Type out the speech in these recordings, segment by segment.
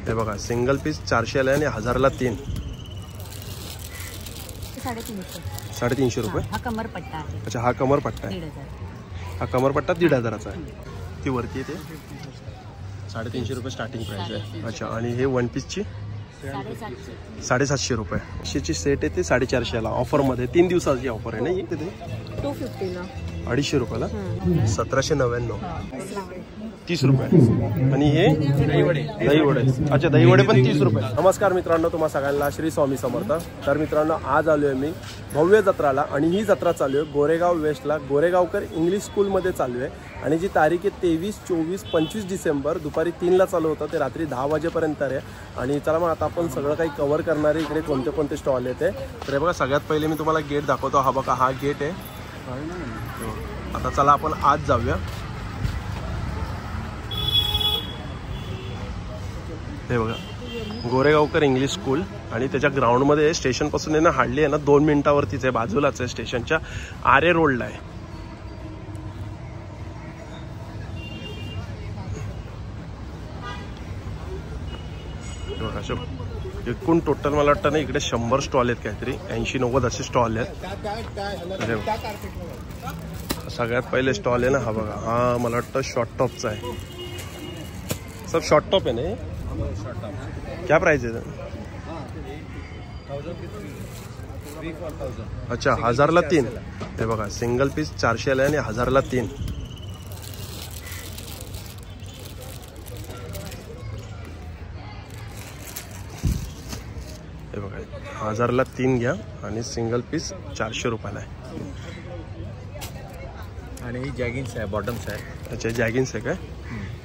हे बघा single piece 400 ला आणि 1000ला 3. 350 रुपये. हा कमरपट्टा आहे. अच्छा हा कमरपट्टा आहे. 1500. हा कमरपट्टा 1500चा आहे. ती वरती येते 350 रुपये स्टार्टिंग प्राइस आहे. अच्छा आणि हे वन पीसची 750 रुपये. अशीची सेट आहे ते 450 ला ऑफरमध्ये. 3 दिवसाची ऑफर आहे ना ही. किती 250 ला 250 रुपयाला 1799. 30 रुपये. आणि हे दहीवडे. अच्छा दहीवडे पण 30 रुपये. नमस्कार मित्रांनो, तुम्हा सगळ्यांना श्री स्वामी समर्थ. तर मित्रांनो आज आलो आहे मी भव्य जत्राला आणि ही जत्रा चालू आहे गोरेगाव वेस्टला गोरेगावकर इंग्लिश स्कूलमध्ये चालू आहे. आणि जी तारीख आहे 23, 24, 25 डिसेंबर दुपारी 3ला चालू होतं ते रात्री 10 वाजेपर्यंत आहे. आणि चला मग आता आपण सगळं काही कव्हर करणारे इकडे कोणते कोणते स्टॉल येते. तर बघा सगळ्यात पहिले मी तुम्हाला गेट दाखवतो. हा बघा हा गेट आहे. आता चला आपण आज जाऊया. हे बघा गोरेगावकर इंग्लिश स्कूल आणि त्याच्या ग्राउंडमध्ये स्टेशनपासून आहे ना हार्डली आहे ना 2 मिनिटावरतीच आहे. बाजूलाच आहे स्टेशनच्या आरे रोडला आहे. एकूण टोटल मला वाटतं ना इकडे 100 स्टॉल आहेत काहीतरी 80-90 असे स्टॉल आहेत. सगळ्यात पहिले स्टॉल आहे ना हा बघा हा मला वाटतं शॉर्ट टॉपचा आहे. सब शॉर्ट टॉप आहे ना. क्या प्राइस है? अच्छा 1000ला 3. हे बघा सिंगल पीस 400 ला आणि 1000ला 3. हे बघा 1000ला 3 घ्या आणि सिंगल पीस 400 रुपयाला आहे. आणि ही जॅगिन्स आहे बॉटम्स आहे. अच्छा जॅगिन्स आहे काय?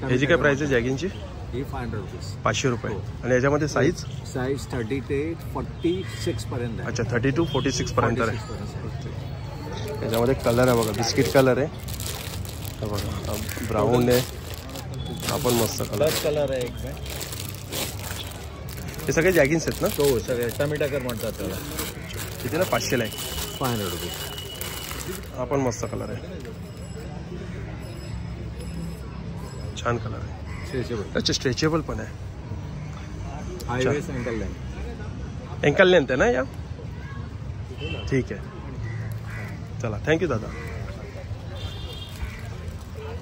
ह्याची काय प्राइस आहे जॅगिनची? ही 500 रुपीज. 500 रुपये. आणि याच्यामध्ये साईज 30 ते 46 पर्यंत. अच्छा 30 to 46 पर्यंत आहे. याच्यामध्ये कलर आहे बघा बिस्किट कलर आहे. बघा ब्राऊन आहे. हा पण मस्त कलर आहे एक. हे सगळे जॅगिन्स आहेत ना? तो सगळे टमिटाकर म्हणतात त्याला. कितीला? 500 ला आहे. 500 रुपीज. हा पण मस्त कलर आहे. छान कलर आहे. अच्छा स्ट्रेचेबल पण आहे. एंकल लेंथ आहे ना या. ठीक आहे चला थँक्यू दादा.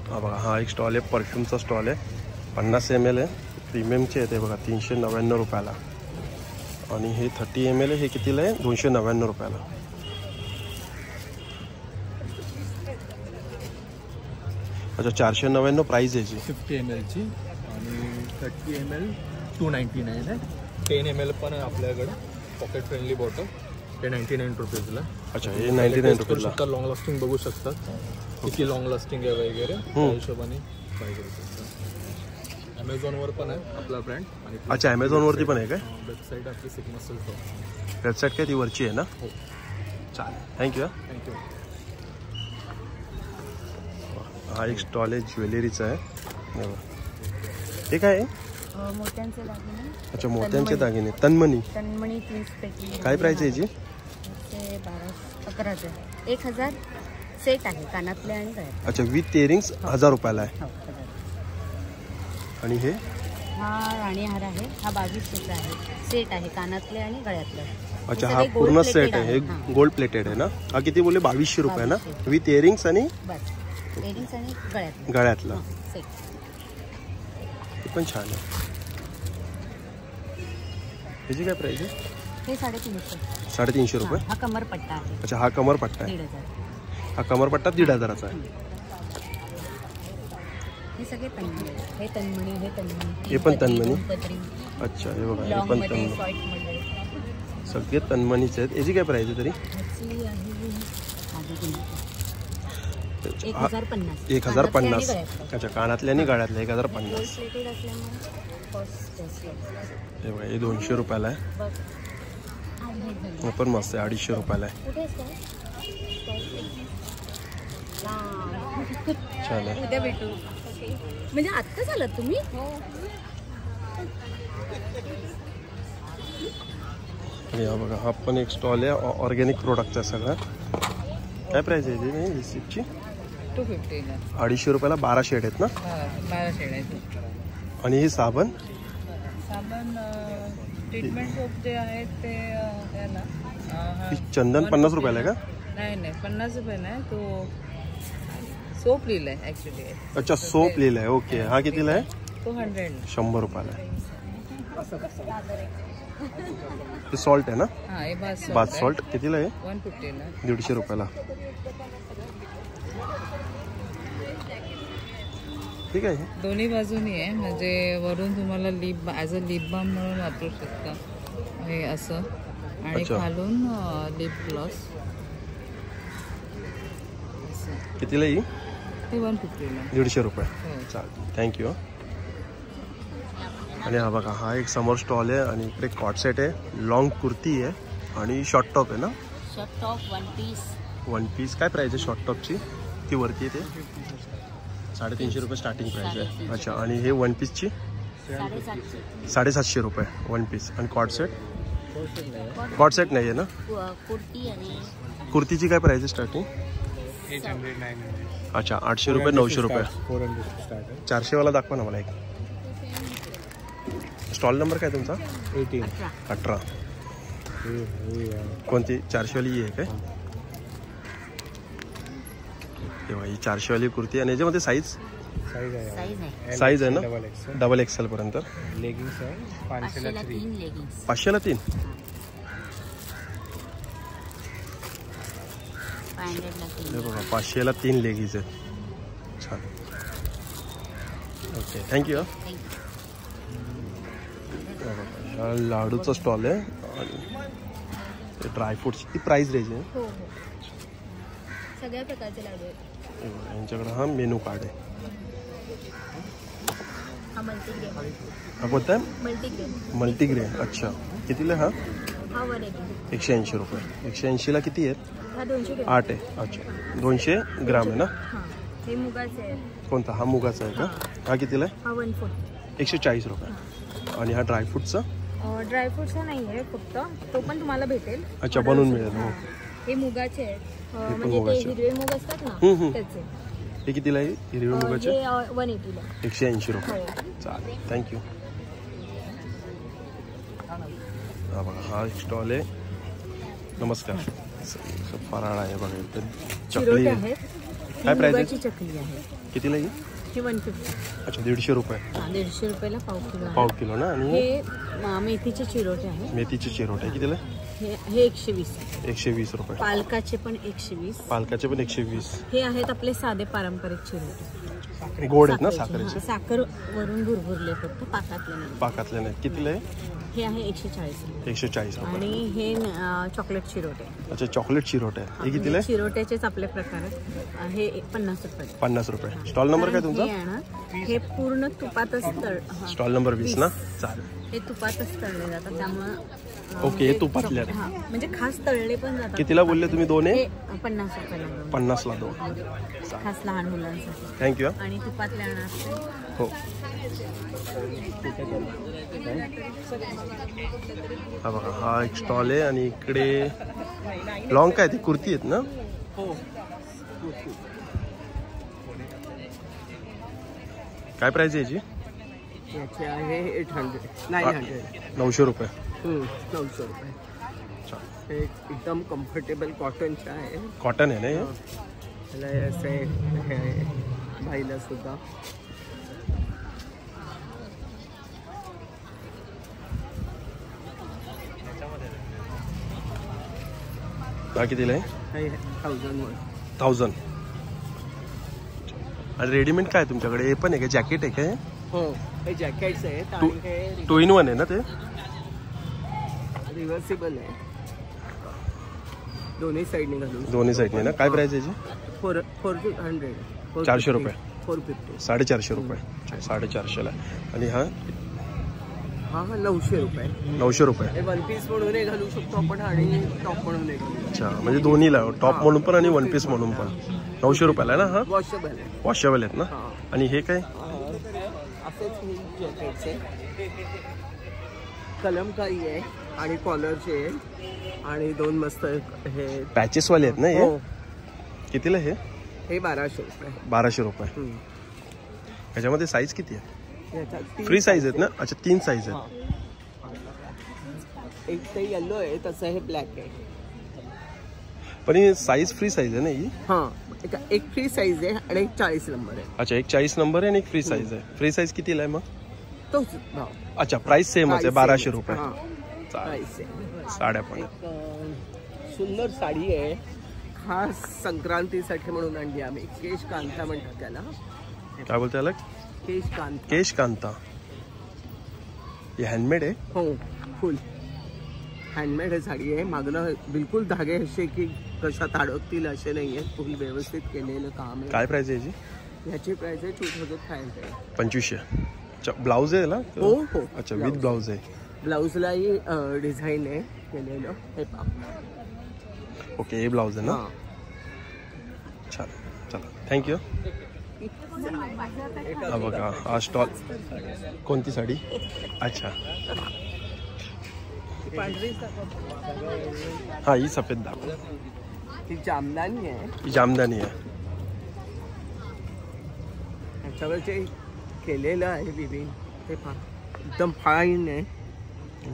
हा बघा हा एक स्टॉल आहे परफ्यूमचा स्टॉल आहे. 50 ml आहे. प्रीमियमचे आहे ते बघा 399 रुपयाला. आणि हे 30 ml आहे. हे कितीला आहे? 299 रुपयाला. अच्छा 499 प्राइस आहे जी. 50 ml ची आणि 30 ml 299 आहे. 10 ml पण आहे आपल्याकडे पॉकेट फ्रेंडली बॉटल. ते 99 रुपीजला. अच्छा हे 99 रुपयाला. लॉंग लास्टिंग बघू शकतात किती लॉंग लास्टिंग आहे वगैरे त्या हिशोबाने पाहिजे. अमेझॉनवर पण आहे आपला ब्रँड. अच्छा अमेझॉनवरती पण आहे काय? वेबसाईट आपली सिग्मा सिल्क. वेबसाईट काय ती वरची आहे ना? हो चालेल थँक्यू. थँक्यू. हा एक स्टॉल आहे ज्वेलरीचा आहे. हे काय आहे? मोत्यांचे दागिने. अच्छा मोत्यांचे दागिने तन्मणी. 30 पैकी. काय प्राइस आहे याची? 11,000. 1000 सेट आहे कानातले आणि गळ्यात. अच्छा विथ इयरिंग्स 1000 रुपयाला आहे. आणि हे हा राणीहार आहे. हा 2200चा आहे. सेट आहे कानातले आणि गळ्यातले. अच्छा हा पूर्ण सेट आहे. हे गोल्ड प्लेटेड आहे ना? हा किती बोलले? 2200 रुपये ना विथ इयरिंग्स आणि इयरिंग्स आणि गळ्यातला. सेट हे पण छान आहे. ह्याची काय प्राइस आहे? हे 350. 350 रुपये. हा कमरपट्टा आहे. अच्छा हा कमरपट्टा आहे. 1500. हा कमरपट्टा 1500चा आहे. हे सगळे तन्मणी. हे तन्मणी. हे तन्मणी. हे पण तन्मणी. अच्छा हे बघा हे पण तन्मणी. सगळे तन्मणीचे आहेत. याची काय प्राइस आहे तरी? 1050. अच्छा कानातले आणि गळ्यातले 1050. हे बघा हे 200 रुपयाला आहे. हे पण मस्त आहे 250 रुपयाला आहे. छान आहे. उद्या भेटू. म्हणजे आत्ता झालं तुम्ही? हा बघा हा पण एक स्टॉल आहे ऑर्गॅनिक प्रोडक्टचा सगळं. काय प्राइस आहे याची? रिसिप्टची 250. 250 रुपयाला 12 शेड आहेत ना? 12 शेड आहेत. आणि ही साबण साबण ट्रीटमेंट सोप जे आहेत ते त्याला चंदन 50 रुपयाला आहे का? नाही 50 रुपये नाही, तो सोप लिहिलाय ऍक्च्युली. अच्छा सोप लिहिलाय. ओके. हा कितीला आहे? तो 100 रुपयाला आहे. हे सॉल्ट आहे ना? हा हे बाथ सॉल्ट कितीला आहे? 150 ला. 150 रुपयाला. ठीक आहे. दोन्ही बाजूनी आहे, म्हणजे वरून तुम्हाला lip as a lip balm म्हणून वापरू शकता हे असं, आणि खालून लिप ग्लॉस. कितीला ही? हे 150 ला. 150 रुपये. चालेल, थँक्यू. आणि हा बघा, हा एक समोर स्टॉल आहे आणि इकडे कॉट सेट आहे, लॉंग कुर्ती आहे आणि शॉर्ट टॉप आहे ना? Short top one piece. काय प्राइस आहे शॉर्ट टॉपची? ती वरती येते 350 रुपये स्टार्टिंग प्राइस आहे. अच्छा. आणि हे वन पीसची 750 रुपये वन पीस. आणि कॉट सेट? कॉट सेट नाही आहे ना? कुर्ती आणि कुर्तीची काय प्राइस आहे स्टार्टिंग? 800-900. अच्छा. 800 रुपये 900 रुपये. 400 वाला दाखवा ना मला एक. स्टॉल नंबर काय तुमचा? 18. कोणती? 400 वाली आहे काय? तेव्हा ही 400 वाली कुर्ती. आणि याच्यामध्ये साईज आहे ना? डबल एक्सेल पर्यंत. लेगिंग्स आहे 500ला 3. 500ला 3. 500ला 3 लेगीज आहेत. छान. Okay, thank you. लाडूचा स्टॉल आहे आणि ड्रायफ्रूट्सची प्राइस रेंज आहे. सगळ्या प्रकारचे लाडू आहेत. यांच्याकडे हा मेनू कार्ड आहे. हा मल्टीग्रेन. हा कोणता आहे? मल्टीग्रेन. अच्छा. कितीला हा? 180 रुपये. 180ला किती आहेत? 8 आहे. अच्छा. 200 ग्राम आहे ना? हे मुगाचे आहे. कोणता? हा मुगाचा आहे का? हा कितीला आहे? 140 रुपये. आणि हा ड्रायफ्रूटचा? ड्रायफ्रूटचा नाही आहे फक्त, तो पण तुम्हाला भेटेल. अच्छा, बनवून मिळेल. हो. हे मुगाचे आहेत, म्हणजे ते हिरवे मूग असतात ना त्याचे. हे कितीला आहे हिरवे मुगाचे? 180ला. 180 रुपये. चालेल, थँक्यू. हा बघा, हा एक स्टॉल आहे. नमस्कार. फराळ आहे बघा. इथे चकली आहे. काय प्राइस आहे? चकली आहे. कितीला ही? 150. अच्छा, 150 रुपये. 150 रुपयाला पाव किलो ना? आणि हे मेथीचे चिरोटे आहे. मेथीचे चिरोटे कितीला? हे 120. 120 रुपये. पालकाचे पण 120. पालकाचे पण 120. हे आहेत आपले साधे पारंपरिक चिरोटे. गोड आहेत ना साखरेचे? साखर वरून भुरभुरले, फक्त पाकातले नाही. कितीला आहे? हे आहे 140. 140 रुपये. आणि हे चॉकलेट चिरोटे. अच्छा, चॉकलेट चिरोटे. हे कितीला आहे? चिरोट्याचेच आपले प्रकार आहेत. हे 50 रुपये. 50 रुपये. स्टॉल नंबर काय तुमचा? हे पूर्ण तुपातच स्टॉल नंबर 20 ना? चालेल. हे तुपातच तळले जातात, त्यामुळे ओके. हे तुपातले म्हणजे खास तळले पण जातात. कितीला बोलले तुम्ही? 2 आहे? 50 रुपयाला. 50ला 2. खास लहान मुलांसाठी. थँक्यू. आणि तुपातले आणा. हो. हा बघा, हा एक स्टॉल आहे आणि इकडे लॉंग काय ती कुर्ती आहेत ना? काय प्राइस आहे याची? याची आहे 900 रुपये. 900 रुपये. हे एकदम कम्फर्टेबल कॉटनचं आहे. कॉटन आहे ना हे? त्याला असे बाईला सुद्धा. हा कितीला आहे? 1000. आणि रेडीमेड काय तुमच्याकडे? हे पण आहे का? जॅकेट आहे काय? हो, हे जॅकेट्स आहेत. 2 in 1 आहे ना ते? रिव्हर्सिबल आहे. दोन्ही साईडने घालून. दोन्ही साईडने ना? काय प्राइस याची? 400. 400 रुपये. 450. 450 रुपये. 450ला. आणि हा? हा 900 रुपये. 900 रुपये. हे वन पीस म्हणूनही घालू शकतो आपण आणि टॉप म्हणूनही घालू. अच्छा, म्हणजे दोन्हीला, टॉप म्हणून पण आणि वन पीस म्हणून पण. 900 रुपयाला आहे ना? हा वॉशेबल आहे. वॉशेबल आहेत ना? आणि हे काय? असेच जॅकेट्स आहे. कलमकारी आहे आणि कॉलरचे आहे आणि 2 मस्त हे पॅचेस वाले आहेत ना हे? कितीला हे? हे 1200 रुपये. 1200 रुपये. ह्याच्यामध्ये साईज किती आहे? फ्री साईज आहेत ना? अच्छा 3 साईज आहेत. एक ते येलो आहे, तसं हे ब्लॅक आहे. पण ही साईज फ्री साईज आहे ना ही? हां, एक फ्री साईज आहे आणि एक 40 नंबर आहे. अच्छा, एक 40 नंबर आहे आणि एक फ्री साईज आहे. फ्री साईज कितीला आहे मग? तोच भाव. अच्छा, प्राइस सेमच आहे, 1200 रुपये. हां, चालेल. प्राईस आहे. साड्या पण एक सुंदर साडी आहे, खास संक्रांतीसाठी म्हणून आणली आम्ही. केश कांता म्हणतात त्याला. काय बोलते त्याला? केश कांता. केश कांता. हे हँडमेड आहे? हो, फुल हँडमेड हे साडी आहे. मागणं बिलकुल धागे असे की कशात अडकतील असे नाही आहेत. फुल व्यवस्थित केलेलं काम आहे. काय प्राइस आहे याची? याची प्राइस आहे 2500. 2500. अच्छा, ब्लाऊज आहे ना? हो हो. अच्छा, विथ ब्लाऊज आहे. ब्लाऊजलाही डिझाईन आहे केलेलं. हे पहा. ओके, हे ब्लाऊज आहे ना? हां. छान, चला थँक्यू. हा बघा, हा स्टॉल. कोणती साडी? अच्छा, हा ही सफेद दाखव. ही जामदानी आहे. ही जामदानी आहे. ह्याच्यावर जे केलेलं आहे विविंग ते पहा, एकदम फाईन आहे.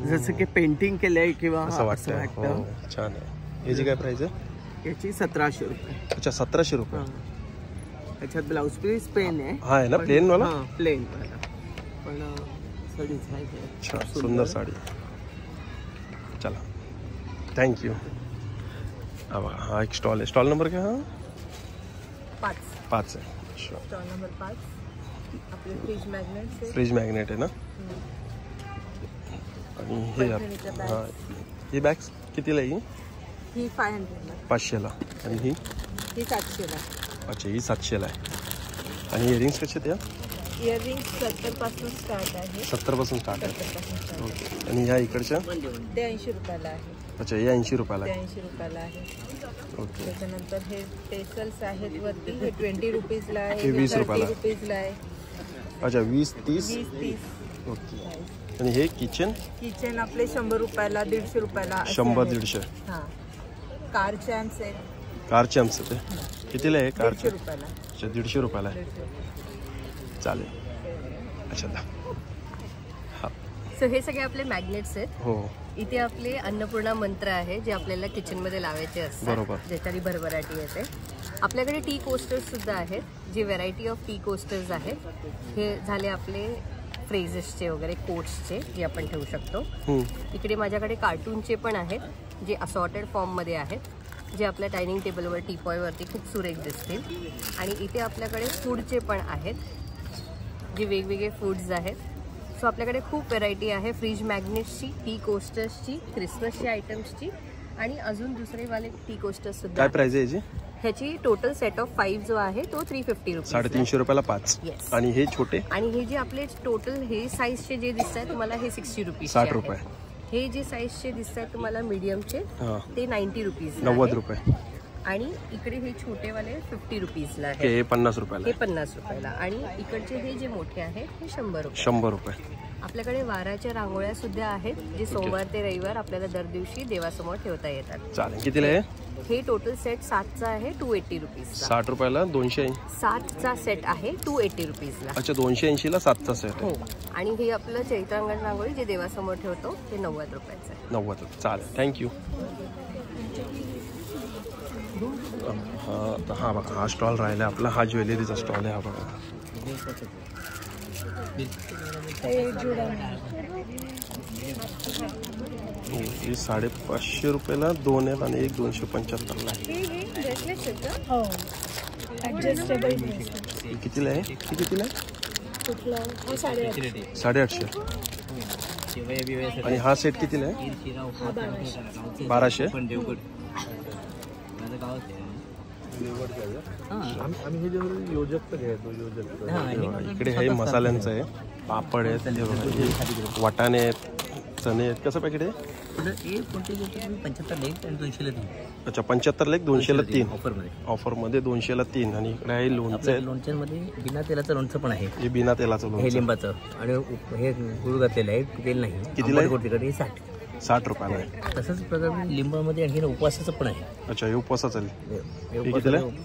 जसं की पेंटिंग केलंय किंवा असं वाटतं. हो, छान आहे. याची काय प्राइस आहे? याची 1700 रुपये. अच्छा, 1700 रुपये. त्याच्यात ब्लाऊज पीस पेन आहे. हा आहे ना, प्लेन वाला? प्लेन वाला. पण साडी आहे. छान, सुंदर साडी. चला थँक्यू. हा बघा, हा एक स्टॉल आहे. स्टॉल नंबर काय? हा 5 आहे. Stall number 5. आपले फ्रीज मॅग्नेट. फ्रीज मॅग्नेट आहे ना? आणि हे हा, ही बॅग्स कितीला आहे? ही 500ला. 500ला. आणि ही? ही 700ला. अच्छा, ही 700ला आहे. आणि इयरिंग्स कसे त्या? इयरिंग्स 70 पासून स्टार्ट आहे. 70 पासून स्टार्ट आहे. 70 पासून स्टार्ट. ओके. आणि ह्या इकडच्या? ते 80 रुपयाला आहे. अच्छा, हे 80 रुपयाला ते आहे. 80 रुपयाला आहे. ओके. त्याच्यानंतर हे टेसल्स आहेत वरती. हे 20 रुपीजला आहे. हे 20 रुपयाला. 30 रुपीजला आहे. अच्छा, 20, 30. 20-30. ओके. आणि हे किचन? किचन आपले 100 रुपयाला, 150 रुपयाला. 100-150. हां. कार चॅम्प्स आहेत. कार चॅम्प्स ते कितीला आहे? कार 150 रुपयाला. अच्छा, 150 रुपयाला आहे. चालेल. अच्छा, हा. सो हे सगळे आपले मॅग्नेट्स आहेत. हो. इथे आपले अन्नपूर्णा मंत्र आहे जे आपल्याला किचनमध्ये लावायचे असतात. बरोबर. ज्याच्याने भरभराटी येते. आपल्याकडे टी कोस्टर्स सुद्धा आहेत, जे व्हेरायटी ऑफ टी कोस्टर्स आहेत. हे झाले आपले फ्रेजेसचे वगैरे कोट्सचे, जे आपण ठेवू शकतो. इकडे माझ्याकडे कार्टूनचे पण आहेत, जे असॉर्टेड फॉर्ममध्ये आहेत, जे आपल्या डायनिंग टेबलवर टीपॉयवरती खूप सुरेख दिसतील. आणि इथे आपल्याकडे फूडचे पण आहेत, जे वेगवेगळे फूड्स आहेत. सो आपल्याकडे खूप व्हेरायटी आहे फ्रीज मॅग्नेट्सची, टी कोस्टर्सची, क्रिसमसची आयटम्सची आणि अजून दुसरेवाले टी कोस्टर्स सुद्धा. काय प्राइस आहे याची? ह्याची टोटल सेट ऑफ 5 जो आहे तो 350 रुपीज. 350 रुपयाला 5. Yes. आणि हे छोटे? आणि हे जे आपले टोटल हे साईजचे जे दिसत आहेत तुम्हाला हे 60 रुपीज. 60 रुपये. हे जे साईजचे दिसत आहेत तुम्हाला मीडियमचे ते 90 रुपीज. 90 रुपये. आणि इकडे हे छोटेवाले 50 रुपीजला आहे. हे 50 रुपयाला. हे 50 रुपयाला. आणि इकडचे हे जे मोठे आहेत हे 100 रुपये. 100 रुपये. आपल्याकडे वाराच्या रांगोळ्या सुद्धा आहेत, जे सोमवार ते रविवार आपल्याला दर दिवशी देवासमोर ठेवता येतात. चालेल. कितीला आहे? हे टोटल सेट 7चा आहे 280 रुपीज. 60 रुपयाला 200. 7चा सेट आहे 280 रुपीजला. अच्छा, 280ला 7चा सेट. हो. आणि हे आपलं चैत्रांगण रांगोळी जे देवासमोर ठेवतो ते 90 रुपयाचं आहे. 90 रुपये. चालेल, थँक्यू. हा बघा, हा स्टॉल राहिला आपला. हा ज्वेलरीचा स्टॉल आहे. हा बघा, ही 550 रुपयाला 2 आहेत आणि एक 275ला आहे. कितीला आहे? ही कितीला आहे? 850. आणि हा सेट कितीला आहे? 1200. इकडे हे मसाल्यांचं आहे, पापड आहेत, वाटाणे आहेत, चणे आहेत. कसं पॅकेट आहे? 75 अच्छा, 75 200ला 3. ऑफरमध्ये 200ला 3. आणि इकडे आहे लोणचं आहे. लोणच्यांमध्ये बिना तेलाचं लोणचं पण आहे. हे बिना तेलाचं हे लोणचं. लिंबाचं आणि हे गुळ घातलेलं आहे, तेल नाही. कितीला आहे? तिकडे 60 रुपयाला आहे. तसंच प्रकारे लिंबामध्ये आणखी उपवासाचं पण आहे. अच्छा, हे उपवासाचं आहे.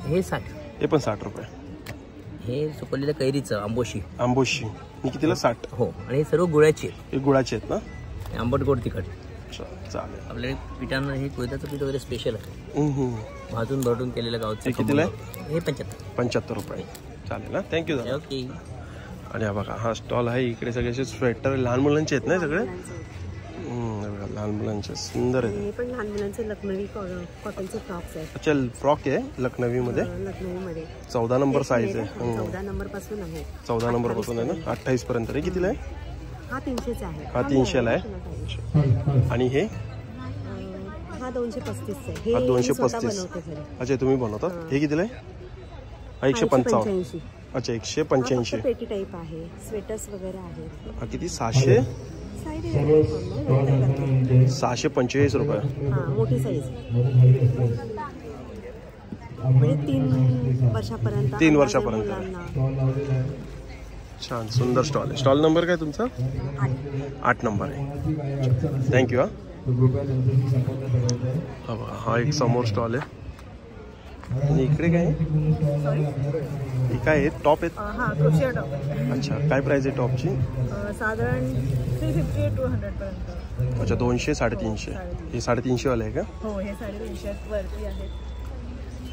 हे 60. हे पण 60 रुपये. हे सुकवलेलं कैरीचं आंबोशी. आंबोशी ही कितीला? 60. हो, आणि हे सर्व गुळाचे आहेत. हे गुळाचे आहेत ना? आंबट गोड तिखट. चालेल. आपल्याकडे पिठांना हे कोयत्याचं पीठ वगैरे स्पेशल आहे. भाजून भरडून केलेलं गावचं. हे कितीला आहे? हे 75 रुपये. चालेल ना, थँक्यू दादा. ओके. आणि हा बघा हा स्टॉल आहे. इकडे सगळे असे स्वेटर लहान मुलांचे आहेत ना सगळे? लहान मुलांचे सुंदर आहेत. हे पण लहान मुलांचे लखनवी कॉटनचे फ्रॉक्स आहेत. अच्छा, फ्रॉक आहे लखनवी मध्ये. लखनवी मध्ये 14 नंबर साईज आहे. 14 नंबर पासून आहे. 14 नंबर पासून आहे ना, 28 पर्यंत. हे कितीला आहे? हा 300 आहे. हा 300 ला आहे. आणि हे हा 235 आहे. हा हे 235. अच्छा, तुम्ही बनवता. हे कितीला आहे? हा 155. अच्छा, 185. पेटी टाईप आहे. स्वेटर्स वगैरे आहेत. हा किती? 645 रुपये. हा मोठी साईज म्हणजे 3 वर्षापर्यंत. 3 वर्षापर्यंत. छान सुंदर स्टॉल आहे. स्टॉल नंबर काय तुमचा? 8 नंबर आहे. थँक्यू. हा बघा हा एक समोर स्टॉल आहे. आणि इकडे काय आहे? हे काय आहे? टॉप आहेत? हा क्रोशिया टॉप. अच्छा, काय प्राइस आहे टॉपची? साधारण 350 to 100 पर्यंत. अच्छा, 200 350. हे 350 वाला आहे का? हो, हे 350 वरती आहे.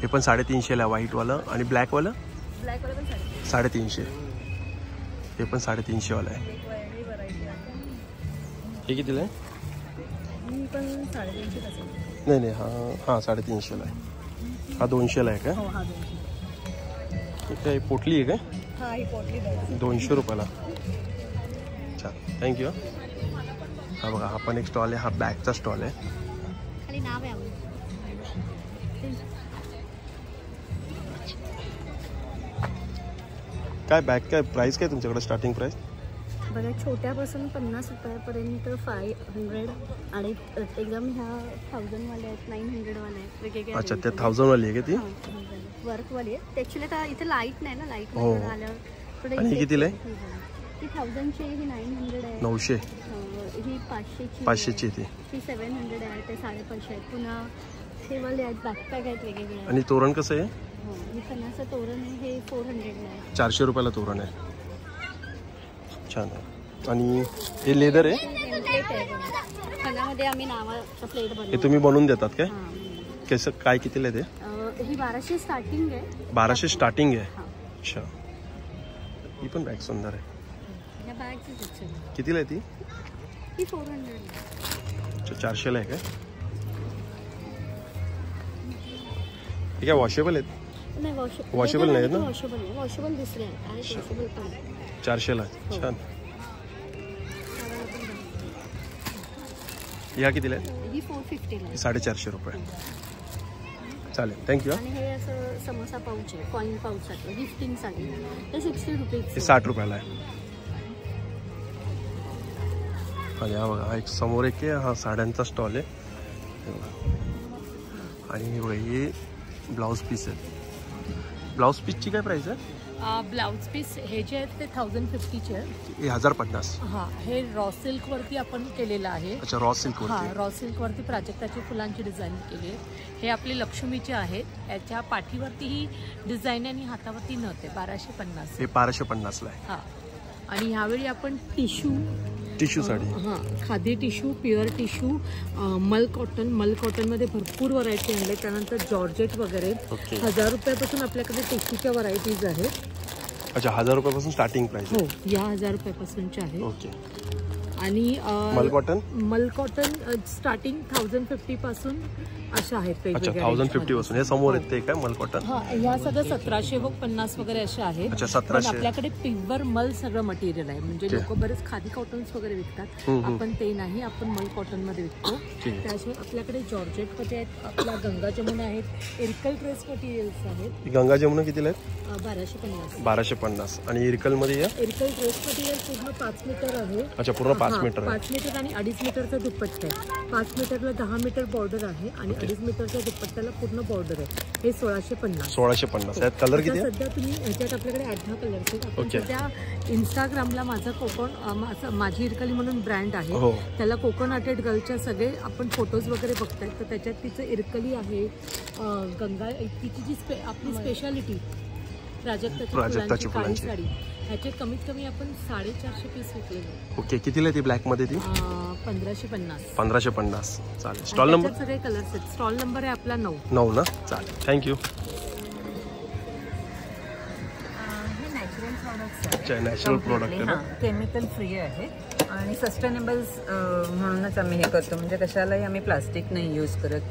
हे पण 350 ला व्हाईटवालं. आणि ब्लॅकवालं? ब्लॅक वाला पण 350. हे पण 350 वाला आहे. हे कितीला आहे? ही पण 350 असेल. नाही हा 350 ला आहे. हा 200 ला आहे का? हो, हा 200. काय पोटली आहे काय? हा ही पोटली 200 रुपयाला. छान, थँक्यू. हा बघा हा पण एक स्टॉल आहे. हा बॅगचा स्टॉल आहे. खाली नाव आहे. काय बॅग काय प्राइस काय तुमच्याकडे? स्टार्टिंग प्राइस बघा, छोट्यापासून 50 रुपयापर्यंत 500 आणि एकदम ह्या 1000 वाले आहेत, 900 वाले आहेत, वेगवेगळ्या. अच्छा, त्या 1000 वाली आहे का ती? वर्कवाली आहे. ॲक्च्युली आता इथे लाईट नाही ना, लाईट हो. आल्यावर. आणि ही कितीला आहे? ही 1000ची आहे, ही 900 आहे. 900. ही 500ची. 500ची ती. ही 700 आहे, ते 550 आहेत. पुन्हा हे वाले आहेत, बॅकपॅक आहेत वेगवेगळे. आणि तोरण कसं आहे? ही कणाचं तोरण आहे, हे 400 आहे. 400 रुपयाला तोरण आहे. छान आहे. आणि हे लेदर आहे? प्लेट आहे. कणामध्ये आम्ही नावाचं प्लेट बनवतो. हे तुम्ही बनवून देतात काय? कसं काय कितीला आहे ते? ही 1200 स्टार्टिंग आहे. 1200 स्टार्टिंग आहे. अच्छा, ही पण बॅग सुंदर आहे. या बॅगची कितीला आहे ती? ही 400. अच्छा, 400 ला आहे काय? हे काय वॉशेबल आहेत? नाही, वॉशेबल नाही ना? वॉशेबल आहे. वॉशेबल दुसरे आहे आणि वॉशेबल पण आहे. 400 ला. छान. या कितीला आहे? ही 450 ला आहे. 450 रुपये. चालेल, थँक्यू. आणि हे असं समोसा पाऊच आहे, कॉईन पाऊचसाठी, गिफ्टिंगसाठी. हे 60 रुपीज. हे 60 रुपयाला आहे. आणि हा बघा हा एक समोर एक आहे. हा साड्यांचा स्टॉल आहे. आणि हे बघा हे ब्लाऊज पीस आहे. ब्लाऊज पीसची काय प्राइस आहे? ब्लाउज पीस हे जे आहेत ते 1050चे आहेत. हे 1050. हां, हे रॉ सिल्क वरती आपण केलेलं आहे. अच्छा, रॉ सिल्क हां, वरती. रॉ सिल्क वरती प्राजक्ताची फुलांची डिझाईन केली आहे. हे आपले लक्ष्मीचे आहेत. याच्या पाठीवरती ही डिझाईन आणि हातावरती नथ आहे. 1250. हे 1250 ला आहे. हां, आणि ह्यावेळी आपण टिश्यू साडी. हां, खादी टिश्यू, प्युअर टिश्यू, मल कॉटनमध्ये भरपूर व्हरायटी आणले. त्यानंतर जॉर्जेट वगैरे. 1000 रुपयापासून आपल्याकडे टिश्यूच्या व्हरायटीज आहेत. अच्छा, 1000 रुपयापासून स्टार्टिंग प्राइस? हो, या 1000 रुपयापासूनच्या आहेत. ओके. आणि मल कॉटन स्टार्टिंग 1050 पासून अशा आहेत. अच्छा, 1050 पासून. हे समोर आहेत ते काय मल कॉटन? हा, ह्या सगळं 1750 वगैरे असे आहेत. अच्छा, 1700. आपल्याकडे प्युअर मल सगळं मटेरियल आहे. म्हणजे लोक बरेच खादी कॉटन्स वगैरे विकतात. आपण ते नाही, आपण मल कॉटन मध्ये विकतो. त्याशिवाय आपल्याकडे जॉर्जेट मध्ये आहेत, आपल्या गंगा जमुना आहेत, इरकल ड्रेस मटेरियल्स आहेत. गंगा जमुना कितीला आहेत? 1250. 1250. आणि इरकल मध्ये इरकल ड्रेस मटेरियल पूर्ण 5 मीटर आहे. अच्छा, पूर्ण 5 मीटर आहे. 5 मीटर आणि 2.5 मीटरचा दुपट्टा आहे. 5 मीटरला 10 मीटर बॉर्डर आहे आणि 2.5 मीटरच्या दुपट्ट्याला पूर्ण बॉर्डर आहे. हे 1650. 1650. यात कलर किती आहे? सध्या तुम्ही ह्याच्यात आपल्याकडे 8-10 कलर्स आहेत. आपण सध्या इंस्टाग्रामला माझा माझी इरकली म्हणून ब्रँड आहे. त्याला कोकणाटेड गर्लच्या सगळे आपण फोटोज वगैरे बघतायत. तर त्याच्यात तिचं इरकली आहे. गंगा तिची जी आपली स्पेशालिटी प्राजक्ताची काळी साडी, ह्याचे कमीत कमी आपण 450 पीस विकलेले. ओके, कितीला ती ब्लॅक मध्ये ती? 1550. 1550. चालेल. Stall number? सगळे कलर्स आहेत. स्टॉल नंबर आहे आपला 9 ना. चालेल, thank you. Natural product chemical free आहे आणि सस्टेनेबल म्हणूनच आम्ही हे करतो. म्हणजे कशालाही आम्ही प्लास्टिक नाही यूज करत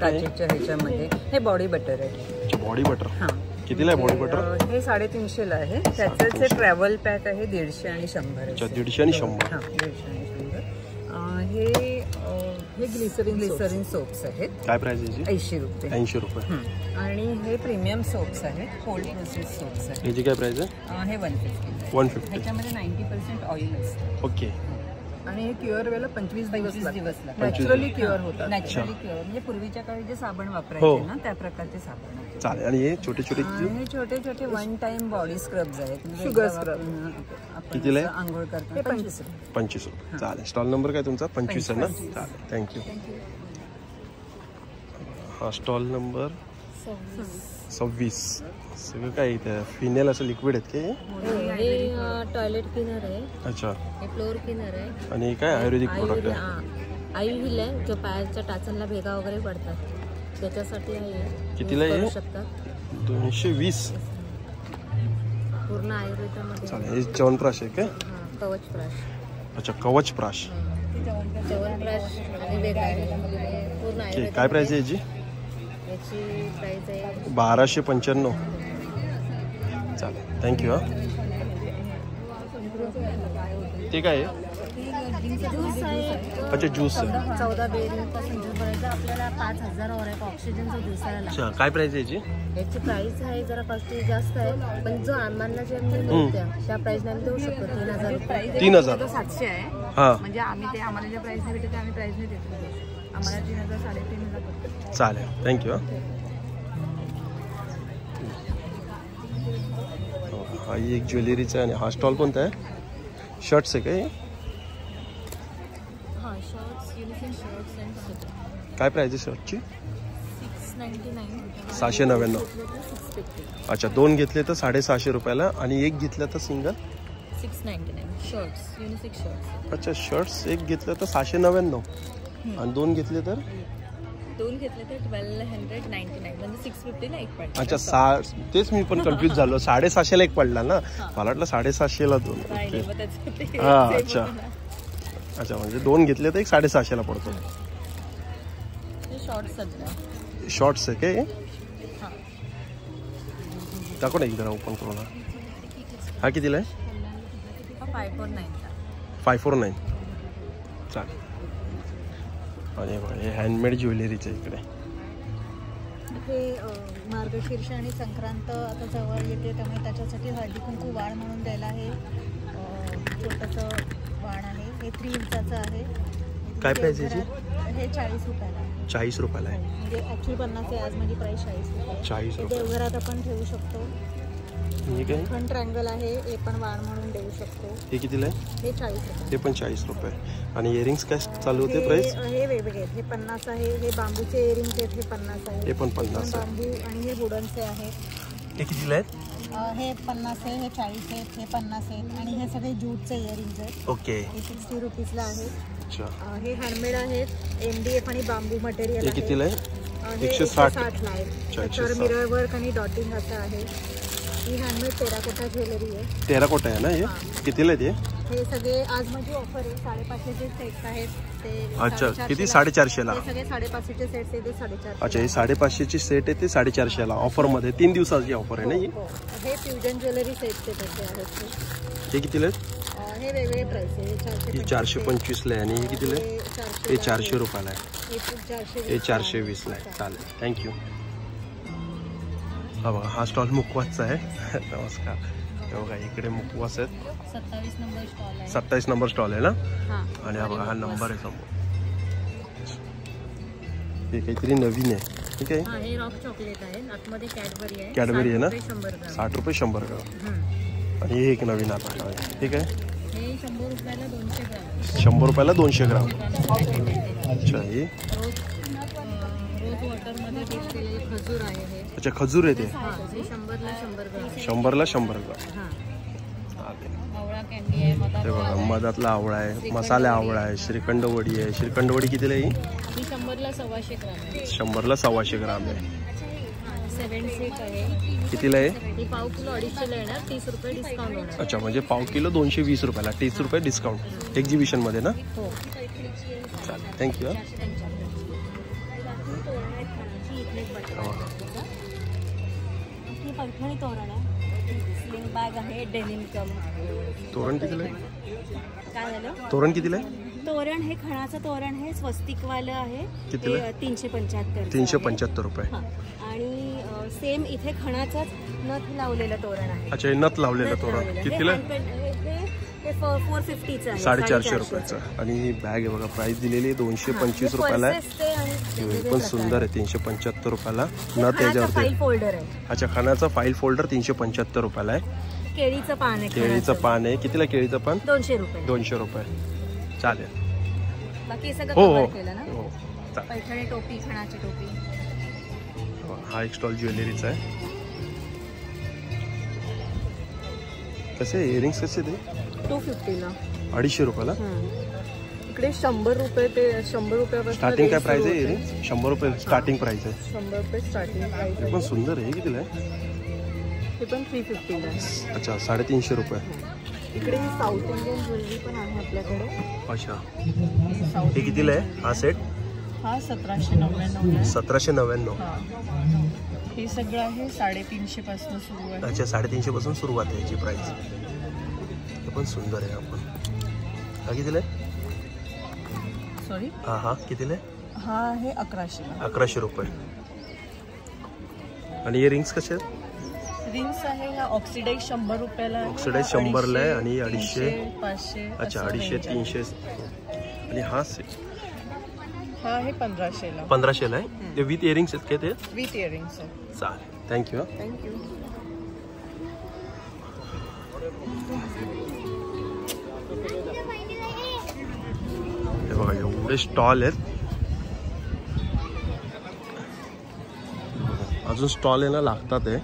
काचेच्या ह्याच्यामध्ये. हे बॉडी बटर आहे. Body butter? हां. कितीला आहे बॉडी बटर? हे 350 आहे. त्याचं जे ट्रॅव्हल पॅक आहे 150 आणि 100. 150 आणि 100. हां, 150 आणि 100. हे ग्लिसरीन सोप्स आहेत. काय प्राइस आहे? 80 रुपये. 80 रुपये. आणि हे प्रीमियम सोप्स आहेत. कोल्ड प्रोसेस सोप्स आहेत. याची काय प्राइस आहे? हे 150. 150. ह्याच्यामध्ये 90% ऑइल असतं. ओके. आणि हे क्युअर वेळेला 25 दिवस नॅचरली क्युअर होतात. नॅचरली क्युअर म्हणजे पूर्वीच्या काळी जे साबण वापरायचे ना त्या प्रकारचे साबण. चालेल. आणि हे छोटे छोटे हे छोटे छोटे 1 टाइम बॉडी स्क्रब्स आहेत. शुगर स्क्रब कितीला आहे? आंघोळ करतात 25 रुपये. 25 रुपये. चालेल. स्टॉल नंबर काय तुमचा? 25 आहे ना. चालेल, थँक्यू. हा स्टॉल नंबर 26. सगळं काय इथे फिनेल असं लिक्विड आहेत का? हे टॉयलेट क्लीनर आहे. अच्छा. हे फ्लोर क्लीनर आहे. आणि काय आयुर्वेदिक प्रोडक्ट आहे? आई व्हील आहे जो पायाच्या टाचांना भेगा वगैरे पडतात त्याच्यासाठी आहे. कितीला आहे? 220. पूर्ण आयुर्वेदामध्ये. चालेल. हे च्यवनप्राश आहे काय? कवच प्राश. अच्छा, कवच प्राश. च्यवनप्राश आणि वेगळा आहे पूर्ण आयुर्वेद. काय प्राइस आहे याची? याची प्राइस आहे 1295. चालेल, थँक्यू. हा, ते काय आहे? ज्यूस आहे. अच्छा, ज्यूस आहे. 14 बेरीपासून ज्यूस बनायचं. आपल्याला 5000 वर आहे. ऑक्सिजनचा ज्यूस आहे. अच्छा, काय प्राइस आहे याची? याची प्राइस आहे जरा कॉस्टली जास्त आहे पण जो आम्हाला जे मिळते त्या प्राइसने आम्ही देऊ शकतो 3000 रुपये. 3000? 700 आहे. हां, म्हणजे आम्ही ते आम्हाला ज्या प्राइसने भेटते आम्ही प्राइसने देतो. आम्हाला 3000 3,500. चालेल, थँक्यू. हा एक ज्वेलरीचा आहे. आणि हा स्टॉल कोणता आहे? शर्ट्स आहे काय? हां, shirts, uniform shirts and shirts. काय प्राइस आहे शर्टची? 699. 699. अच्छा, 2 घेतले तर 650 रुपयाला आणि एक घेतलं तर सिंगल 699. Shirts, unisex shirts. अच्छा, शर्ट्स एक घेतलं तर 699 आणि 2 घेतले तर 2 घेतले तर 1299 म्हणजे 650 ला एक पडला. अच्छा, तेच मी पण कन्फ्युज झालो. 750ला एक पडला ना. मला वाटलं 750ला 2. हा, अच्छा अच्छा, म्हणजे 2 घेतले तर एक 750ला पडतो. शॉर्ट्स आहे काय? दाखव ना एकदा ओपन करून. हा कितीला आहे? 549. चालेल. आणि हे हँडमेड ज्वेलरीचं इकडे. हे मार्गशीर्ष आणि संक्रांत आता जवळ येते त्यामुळे त्याच्यासाठी हळदी कुंकू वाण म्हणून द्यायला हे छोटंसं वाण आहे. हे 3 इंचाचं आहे. काय प्राइस याची? हे 40 रुपयाला. 40 रुपयाला आहे. म्हणजे ॲक्च्युली 50 आहे. आज माझी प्राइस 40 रुपये. 40 रुपये. देवघरात आपण ठेवू शकतो. हे काय? पण ट्रँगल आहे. हे पण वाण म्हणून देऊ शकतो. हे कितीला आहे? हे 40 रुपये. ते पण 40 रुपये. आणि इयरिंग्स काय चालू होते प्राइस? हे वेगवेगळे आहेत. हे 50 आहे. हे बांबूचे इयरिंग्स आहेत. हे 50 आहे. हे पण 50 आहे. बांबू आणि हे वुडनचे आहेत. हे कितीला आहेत? हे 50 आहे. हे 40 आहेत. हे 50 आहेत. आणि हे सगळे जूटचे इयरिंग्स आहेत. ओके. हे 60 रुपीजला आहे. अच्छा. हे हँडमेड आहेत. MDF आणि बांबू मटेरियल हे आहे. कितीला आहे? हे 160 ला आहे. त्याच्यावर मिरर वर्क आणि डॉटिंग असं आहे. ही हँडमेड टेराकोटा ज्वेलरी आहे. टेराकोटा आहे ना हे? कितीला आहे ते? हे सगळे आज माझी ऑफर आहे. 550चे सेट्स आहेत ते. अच्छा, किती? 450ला? हे सगळे 550चे सेट्स आहेत. ते 450. अच्छा, हे 550ची सेट आहे ते 450ला ऑफरमध्ये. 3 दिवसाची ऑफर आहे ना ही? हे फ्युजन ज्वेलरी सेटचे त्याचे आहेत. हे कितीला आहेत? हे वेगळे प्राइस आहे. हे 425ला आहे. आणि हे कितीला आहे? हे 400 रुपयाला आहे. हे 420ला आहे. चालेल, थँक्यू. हा बघा, हा स्टॉल मुखवासचा आहे. नमस्कार. हे बघा, इकडे मुखवास आहेत. 27 नंबर स्टॉल आहे. 27 नंबर स्टॉल आहे ना. हां. आणि हा बघा, हा नंबर आहे समोर. हे काहीतरी नवीन आहे. ठीक आहे. हां, हे रॉक चॉकलेट आहे. आतमध्ये कॅडबरी आहे. कॅडबरी आहे ना. 60 रुपये 100 ग्राम. आणि हे एक नवीन आता आहे. ठीक आहे. हे 100 रुपयाला 200 ग्राम. 100 रुपयाला 200 ग्राम. अच्छा, हे रोज रोज वॉटरमध्ये डिश केलेले खजूर आहे हे. अच्छा खजूर आहे ते. हा, हे 100ला 100 ग्राम. 100ला 100 ग्राम. हा. चालेल. आवळा कॅन्डी आहे, हे बघा मधातला आवळा आहे, मसाले आवळा आहे, श्रीखंड वडी आहे. श्रीखंड वडी कितीला आहे ही 100ला 125 ग्राम आहे. 100ला 125 ग्राम आहे. 7 सेक आहे. कितीला आहे ही पाव किलो 250 येणार, 30 रुपये डिस्काउंट होणार. अच्छा म्हणजे पाव किलो 220 रुपयाला, 30 रुपये डिस्काउंट एक्झिबिशन मध्ये ना. हो. चालेल थँक्यू. ही पैठणी तोरण आहे, स्लिंग बॅग आहे, डेनिम कम. तोरण कितीला आहे? काय झालं? तोरण कितीला आहे? तोरण हे खणाचं तोरण आहे, स्वस्तिकवालं आहे. कितीला? हे 375. 375 रुपये. आणि सेम इथे खणाचंच नथ लावलेलं तोरण आहे. अच्छा हे नथ लावलेलं तोरण कितीला? हे 450चं आहे, 450 रुपयाचं. आणि ही बॅग आहे बघा, प्राइस दिलेली आहे 225 रुपयाला आहे. हे पण सुंदर आहे, 375 रुपयाला. नथ याच्यावरती फाईल फोल्डर आहे. अच्छा खानाचा फाईल फोल्डर 375 रुपयाला आहे. केळीचं पान आहे. केळीचं पान आहे. कितीला केळीचं पान? 200 रुपये. 200 रुपये. चालेल. बाकी सगळं हो कव्हर केलं ना. हो चालेल. पैठणी टोपी, खणाची टोपी. हा एक स्टॉल ज्वेलरीचा आहे. कसे इयरिंग्स कसे ते? 250ला. 250 रुपयाला. इकडे 100 रुपये ते 100 रुपयापासून स्टार्टिंग काय प्राइस आहे इयरिंग्स? 100 रुपये स्टार्टिंग प्राइस आहे. 100 रुपये स्टार्टिंग प्राइस हे आहे. पण सुंदर आहे. कितीला आहे? हे पण 350ला आहे. अच्छा 350 रुपये. इकडे साऊथ इंडियन ज्वेलरी पण आहे आपल्याकडे. अच्छा हे कितीला आहे हा सेट? हा 1799 आहे. 1799. हे सगळं आहे 350 पासून सुरू आहे. अच्छा 350 पासून सुरुवात आहे याची प्राइस. हे पण सुंदर आहे. आपण हा कितीला आहे? सॉरी हा हा कितीला आहे? हा आहे 1100ला. 1100 रुपये. आणि हे रिंग्स कसे आहेत? रिंग्स आहे ह्या ऑक्सिडाइज 100 रुपयाला आहे. ऑक्सिडाइज 100ला आहे आणि 250. 500. अच्छा 250 300. आणि हा हा आहे 1500ला. 1500ला आहे. ते विथ इयरिंग्स आहेत का ते? विथ इयरिंग्स आहे. चालेल थँक्यू. थँक्यू. हे बघा एवढे स्टॉल आहेत. अजून स्टॉल आहे ना लागतात आहे.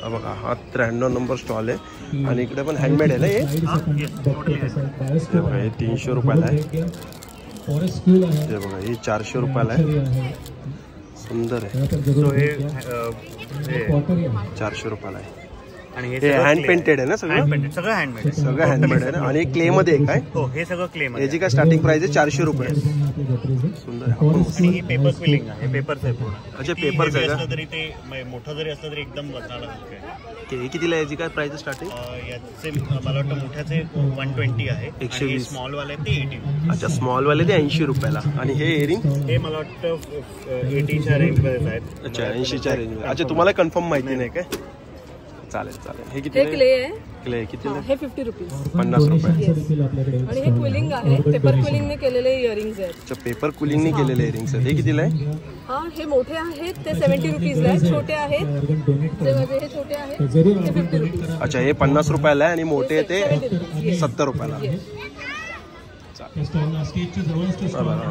हा बघा हा 93 नंबर स्टॉल आहे. आणि इकडे पण हँडमेड आहे ना हे. हे 300 रुपयाला आहे. हे बघा हे 400 रुपयाला आहे. सुंदर आहे. 400 रुपयाला आहे. आणि हे हँड पेंटेड आहे ना सगळं? सगळं हँडमेड. सगळं हँडमेड आहे ना. आणि क्ले मध्ये आहे काय? हो हे सगळं क्ले मध्ये. याची काय स्टार्टिंग प्राइस आहे? 400 रुपये. सुंदर आहे. आणि ही पेपर क्विलिंग आहे. पेपर्स आहे पूर्ण. अच्छा पेपर्स आहे का? तरी ते मोठं जरी असलं तरी एकदम बदलायला हे कितीला आहे? याची काय प्राइस आहे स्टार्टिंग? याचे मला वाटतं मोठ्याचे 120 आहे. 120. स्मॉल वाले ते 80. अच्छा स्मॉल वाले ते 80 रुपयाला. आणि हे इयरिंग? हे मला वाटतं 80च्या रेंजमध्ये आहेत. अच्छा 80च्या रेंज. अच्छा तुम्हाला कन्फर्म माहिती नाही काय? चालेल चालेल. हे किती? हे क्ले आहे. क्ले किती? हे 50 रुपीज. 50 रुपये. आणि हे क्विलिंग आहे. पेपर क्विलिंगने केलेले इयरिंग्स आहेत. अच्छा पेपर कुलिंगने केलेले इयरिंग्स आहेत. हे कितीला आहे? हा हे मोठे आहेत ते 70 रुपीजला आहेत. छोटे आहेत जे माझे हे छोटे आहेत ते 50 रुपीज. अच्छा हे 50 रुपयाला आहे आणि मोठे ते 70 रुपयाला.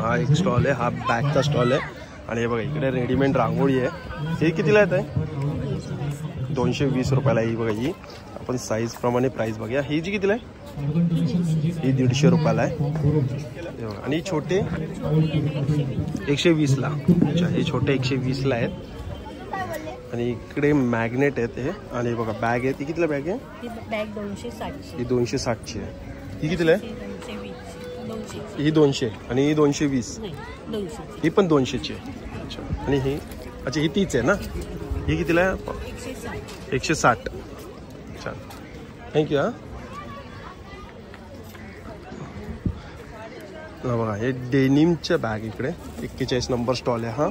हा एक स्टॉल आहे. हा बॅगचा स्टॉल आहे. आणि हे बघा इकडे रेडीमेड रांगोळी आहे. हे कितीला येत आहे? 220 रुपयाला. ही बघा ही आपण साईज प्रमाणे प्राइस बघूया. ही जी कितीला आहे? ही 150 रुपयाला आहे. आणि छोटे 120ला. अच्छा हे छोटे 120ला आहेत. आणि इकडे मॅग्नेट आहेत हे. आणि बघा बॅग आहे. ती कितीला बॅग आहे? ही बॅग 260. ही 260ची आहे. ही कितीला आहे? 220. ही 200 आणि ही 220. 200. ही पण 200ची आहे. अच्छा आणि ही अच्छा ही तीच आहे ना. ही कितीला आहे? 160. छान थँक्यू. हा बघा हे डेनिमच्या बॅग इकडे 41 नंबर स्टॉल आहे. हा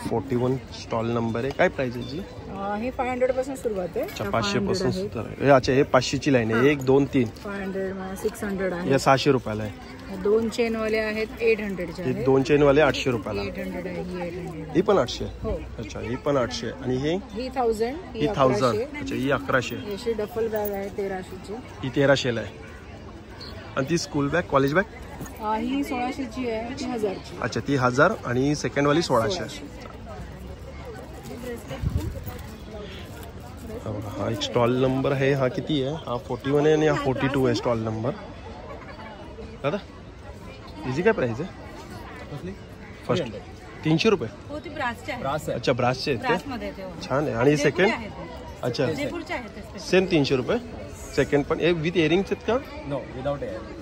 41 स्टॉल नंबर आहे. काय प्राइस आहे जी? हे 500 पासून सुरुवात आहे. अच्छा 500 पासून सुरू आहे. अच्छा हे 500 ची लाईन आहे. 1 2 3 500 600 आहे. हे 600 रुपयाला आहे. 2 चेन वाले आहेत 800 चे हे आहेत. 2 चेन वाले 800 रुपयाला. 800 आहे ही 800. ही पण 800. हो. अच्छा ही पण 800 आणि हे ही 1000 ही 1000. अच्छा ही 1100. अशी डफल बॅग आहे 1300 ची. ही 1300 ला आहे. आणि ती स्कूल बॅग कॉलेज बॅग ही 1600 ची आहे. ती 1000 ची. अच्छा ती 1000 आणि सेकंड वाली 1600. हा एक स्टॉल नंबर आहे. हा किती आहे? हा 41 आहे आणि हा 42 आहे स्टॉल नंबर. दादा हिची काय प्राइस आहे? फर्स्ट 300 रुपये. हो ती ब्रासचे आहे. अच्छा ब्रासचे आहेत ब्रास ते. मध्ये ते. छान आहे. आणि सेकंड अच्छा जयपूरचे आहेत ते. सेम 300 रुपये. सेकंड पण हे विथ इयरिंग्स आहेत का? नो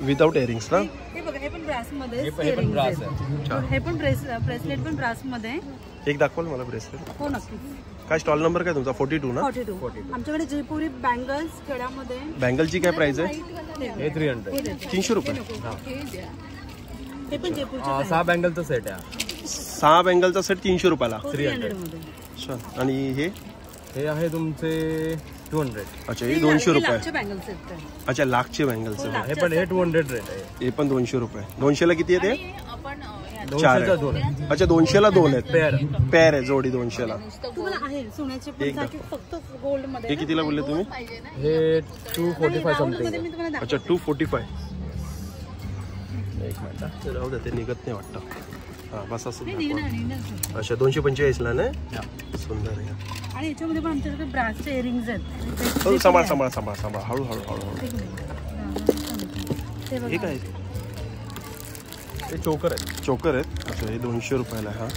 विदाउट इयरिंग्स ना? हे बघा हे पण ब्रास मध्ये हे पण ब्रास आहे. हे पण ब्रेसलेट पण ब्रास मध्ये. एक दाखवाल मला ब्रेसलेट? हो नक्की. काय स्टॉल नंबर काय तुमचा? 42 ना? 42. आमच्याकडे जयपुरी बँगल्स खेड्यामध्ये. बँगलची काय प्राइस आहे? हे 300. 300 रुपये. हे पण जयपूरचे 6 बँगलचा सेट आहे. 6 बँगलचा सेट 300 रुपयाला. 300 मध्ये. अच्छा आणि हे आहे तुमचे 200. अच्छा हे 200 रुपये. लाखचे बँगल्स आहेत ते. अच्छा लाखचे बँगल्स आहे. हे पण हे 200 रेट आहे. हे पण 200 रुपये. 200 ला किती आहे ते? आपण 4 आहे. 200 अच्छा 200 ला 2 आहेत. पेअर. पेअर आहे जोडी 200 ला. तुम्हाला आहे सोन्याचे पण एकदा. जाकीट फक्त गोल्ड मध्ये. हे कितीला बोलले तुम्ही? हे 245 समथिंग. मी तुम्हाला अच्छा 245. एक मिनिट राहू दे ते निघत नाही वाटतं. हां बस असं दाखवा. अच्छा 245 ला ना? सुंदर आहे. आणि याच्यामध्ये पण आमच्याकडे ब्रासचे इयरिंग्स आहेत. सांभाळ हळू हे काय? हे चोकर आहे. चोकर आहेत. अच्छा हे 200 रुपयाला आहे. हा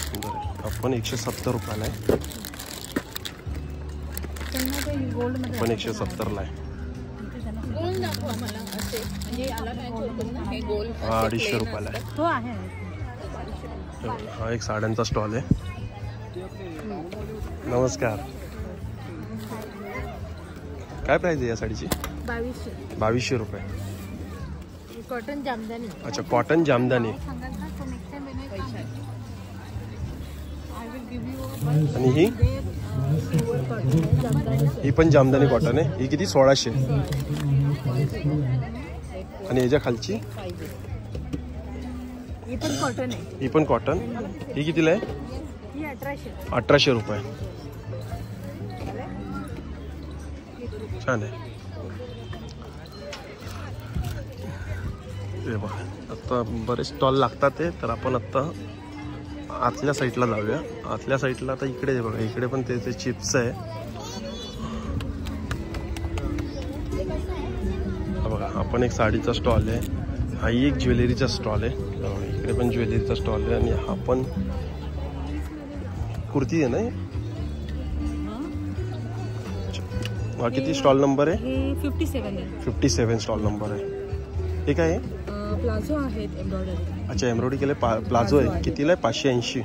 सुंदर आहे. आपण 170 रुपयाला आहे. गोल्ड मध्ये पण 170 ला आहे. हा 250 रुपयाला आहे. हो आहे. हा एक साड्यांचा स्टॉल आहे. नमस्कार. काय प्राइस आहे या साडीची? 2200 रुपये. कॉटन जामदानी. अच्छा कॉटन जामदानी. आणि ही पण जामदानी कॉटन आहे. ही किती? 1600. आणि याच्या खालची ही पण कॉटन आहे. ही पण कॉटन. ही कितीला आहे? ही 1800. 1800 रुपये. छान आहे. हे बघा आता बरेच स्टॉल लागतात ते. तर आपण आत्ता आतल्या साईडला जाऊया. आतल्या साईडला आता इकडे बघा. इकडे पण ते चिप्स आहे. बघा आपण एक साडीचा स्टॉल आहे. हा एक ज्वेलरीचा स्टॉल आहे. इकडे पण ज्वेलरीचा स्टॉल आहे. आणि हा पण कुर्ती आहे ना? हा किती स्टॉल नंबर आहे? 57 स्टॉल नंबर आहे. हे काय आहे? प्लाझो आहेत एम्ब्रॉयडरी. अच्छा एम्ब्रॉयडरी केले प्लाझो आहे. कितीला आहे? 580.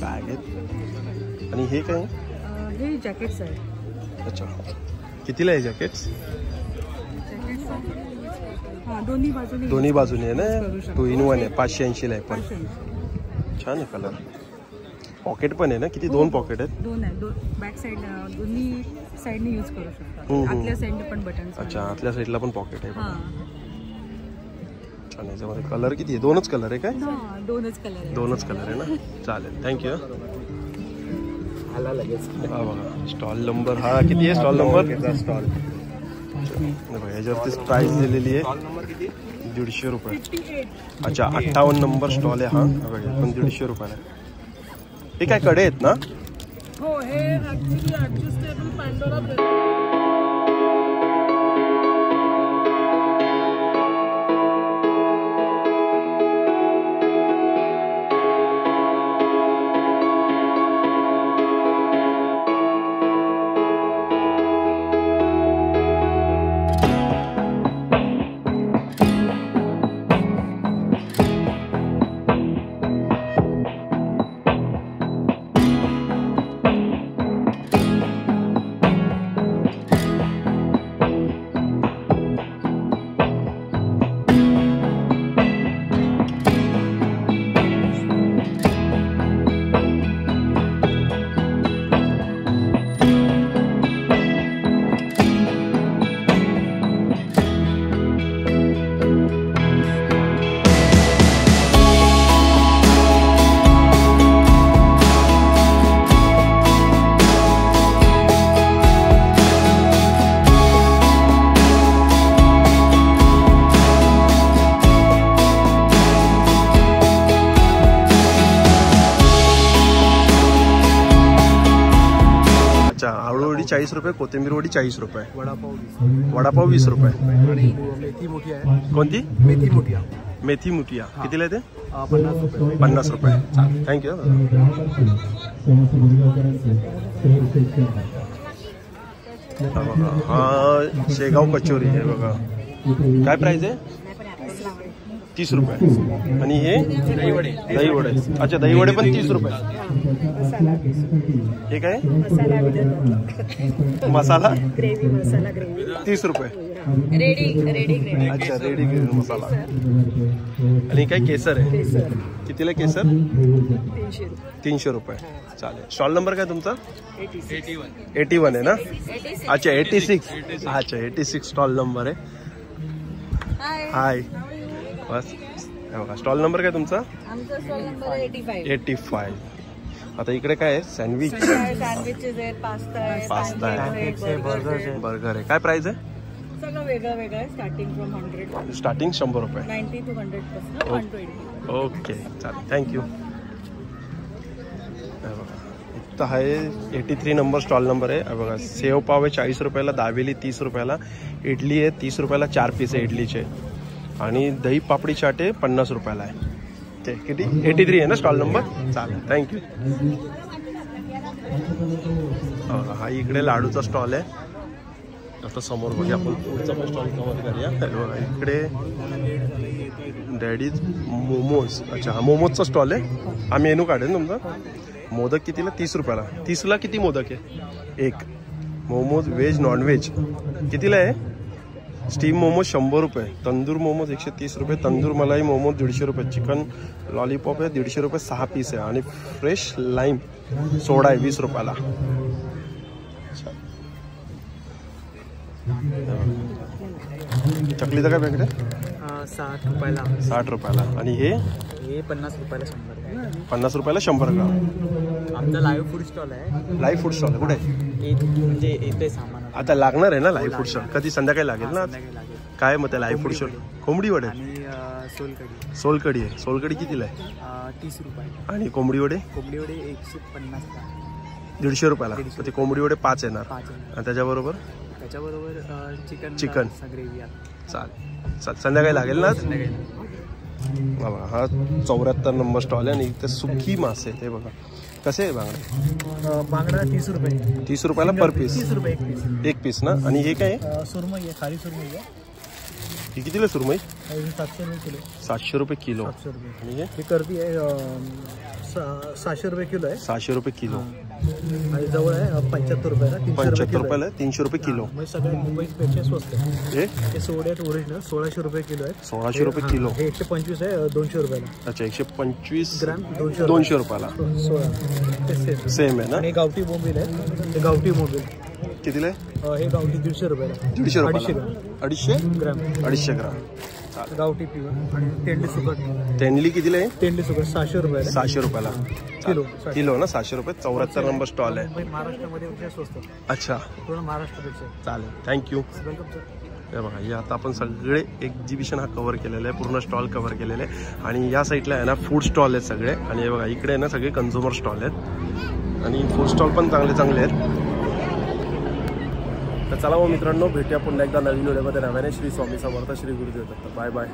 बॅग आहेत. आणि हे काय? हे जॅकेट्स आहेत. अच्छा कितीला आहे जॅकेट्स? दोन्ही बाजूने आहे ना? 2 in 1 आहे. 580 ला आहे. पण छान आहे कलर. पॉकेट पण आहे ना? किती? 2 पॉकेट आहेत. 2 आहे. बॅक साइड दोन्ही साइडने यूज करू शकतो. आतल्या साइडने पण बटन. अच्छा आतल्या साईडला पण पॉकेट आहे. छान. याच्यामध्ये कलर किती आहे? 2च कलर आहे काय? 2च कलर आहे. 2च कलर आहे ना? चालेल थँक्यू. आला लगेच. हा बघा स्टॉल नंबर. हा किती आहे स्टॉल नंबर? स्टॉल बघा याच्यावरती प्राइस दिलेली आहे. स्टॉल नंबर किती? 150 रुपये. अच्छा 58 नंबर स्टॉल आहे. हा बघा पण 150 रुपयाला आहे. हे काय कडे आहेत ना? हो हे ऍक्च्युअली ऍडजस्टेबल पॅन्डोरा 40 रुपये, कोथिंबीर वडी 40 रुपये, वडापाव 20 रुपये. आणि मेथी मोठी आहे. कोणती? मेथी मोठी आहे. मेथी मुठिया कितीला आहे ते? 50 रुपये. 50 रुपये. थँक्यू. हा शेगाव कचोरी आहे बघा. काय प्राइस आहे? 30 रुपये. आणि हे दही वडे. अच्छा, दही वडे पण 30 रुपये. हे काय? मसाला 30 रुपये. अच्छा, रेडी ग्रेव्ही मसाला. आणि काय केसर आहे? कितीला केसर? 300 रुपये. चालेल. स्टॉल नंबर काय तुमचा? 81 आहे ना? अच्छा, 86. अच्छा, 86 स्टॉल नंबर आहे. हाय. बस बघा, स्टॉल नंबर काय तुमचा? आमचा स्टॉल नंबर 85. आता इकडे काय आहे? सँडविच, सँडविचेस आहेत, पास्ता आहे, बर्गर आहे. काय प्राइस आहे? सगळं वेगळं वेगळं आहे. Starting from 100. स्टार्टिंग 100 रुपये. 90 to 100 120. ओके, चालेल. थँक्यू. इथं आहे 83 नंबर स्टॉल नंबर आहे बघा. सेव पाव आहे 40 रुपयाला, दाबेली 30 रुपयाला, इडली आहे 30 रुपयाला, 4 पीस आहे इडलीचे. आणि दही पापडी चाट आहे 50 रुपयाला आहे. ते किती? 83 आहे ना स्टॉल नंबर? चालेल, थँक्यू. हा इकडे लाडूचा स्टॉल आहे. आता समोर बघूया आपण पुढचा पण स्टॉल कव्हर करूया. बघा इकडे डॅडीज मोमोज. अच्छा, हा मोमोजचा स्टॉल आहे. हा मेनू काढेल तुमचा. मोदक कितीला? 30 रुपयाला. 30ला किती मोदक आहे? एक. मोमोज व्हेज नॉनव्हेज कितीला आहे? स्टीम मोमोज 100 रुपये, तंदूर मोमोज 130 रुपये, तंदूर मलाई मोमोज 150 रुपये, चिकन लॉलीपॉप आहे 150 रुपये, 6 पीस आहे. आणि फ्रेश लाईम सोडा आहे 20 रुपयाला. चकलीचं काय पॅकेट आहे? 60 रुपयाला. 60 रुपयाला. आणि हे 50 रुपयाला 100. 50 रुपयाला 100 ग्राम. आमचा लाईव्ह फूड स्टॉल आहे. लाईव्ह फूड स्टॉल कुठे? म्हणजे येते सामान आता लागणार आहे ना लाईव्ह फूड स्टॉल? कधी? संध्याकाळी लागेल ना. काय मग लाईव्ह फूड स्टॉल? कोंबडी वडे. सोलकडी. सोलकडी आहे. सोलकडी कितीला आहे? 30 रुपये. आणि कोंबडी वडे? कोंबडी वडे 150. 150 रुपयाला. ते कोंबडी वडे 5 येणार. आणि त्याच्याबरोबर चिकन ग्रेव्ही. चालेल. संध्याकाळी लागेल ना. बघा हा 74 नंबर स्टॉल आहे. आणि इथे सुकी मासे ते बघा कसे आहे बांगडे? बांगडा 30 रुपये. 30 रुपयाला पर पीस. 30 रुपये एक पीस ना. आणि हे काय? सुरमई आहे, खाली सुरमई आहे. ही कितीला सुरमई? 700 रुपये किलो. 700 रुपये किलो. 700 रुपये. आणि हे करबी आहे 600 रुपये किलो आहे. 600 रुपये किलो. आणि जवळ आहे 75 रुपयाला. 75 रुपयाला 300 रुपये किलो. म्हणजे सगळ्यात मुंबईपेक्षा स्वस्त आहे. हे सोडे आहेत ओरिजिनल 1600 रुपये किलो आहे. 1600 रुपये किलो. हे 125 आहे 200 रुपयाला. अच्छा, 125 ग्राम 200 रुपयाला. 16 सेम आहे ना. आणि गावठी बोंबील आहे. ते गावठी बोंबील कितीला आहे? हे गावठी 150 रुपयाला. 150 रुपयाला. 250 ग्राम. 250 ग्राम. गावठी पिवळ. आणि तेंडली सुकट. तेंडली कितीला आहे? तेंडली सुकट 600 रुपयाला. 600 रुपयाला किलो. किलो ना. 600 रुपये. 74 नंबर स्टॉल आहे. महाराष्ट्रामध्ये स्वस्त. अच्छा, पूर्ण महाराष्ट्रापेक्षा. चालेल, थँक्यू. Welcome sir. हे बघा, हे आता आपण सगळे एक्झिबिशन हा कव्हर केलेला आहे. पूर्ण स्टॉल कव्हर केलेले आहे. आणि या साईडला आहे ना फूड स्टॉल आहेत सगळे. आणि हे बघा इकडे आहे ना सगळे कन्झ्युमर स्टॉल आहेत. आणि फूड स्टॉल पण चांगले चांगले आहेत. तर चला मग मित्रांनो, भेटूया पुन्हा एकदा नवीन व्हिडिओमध्ये. नव्याने श्री स्वामी समर्थ, श्री गुरुदेव दत्त. Bye bye.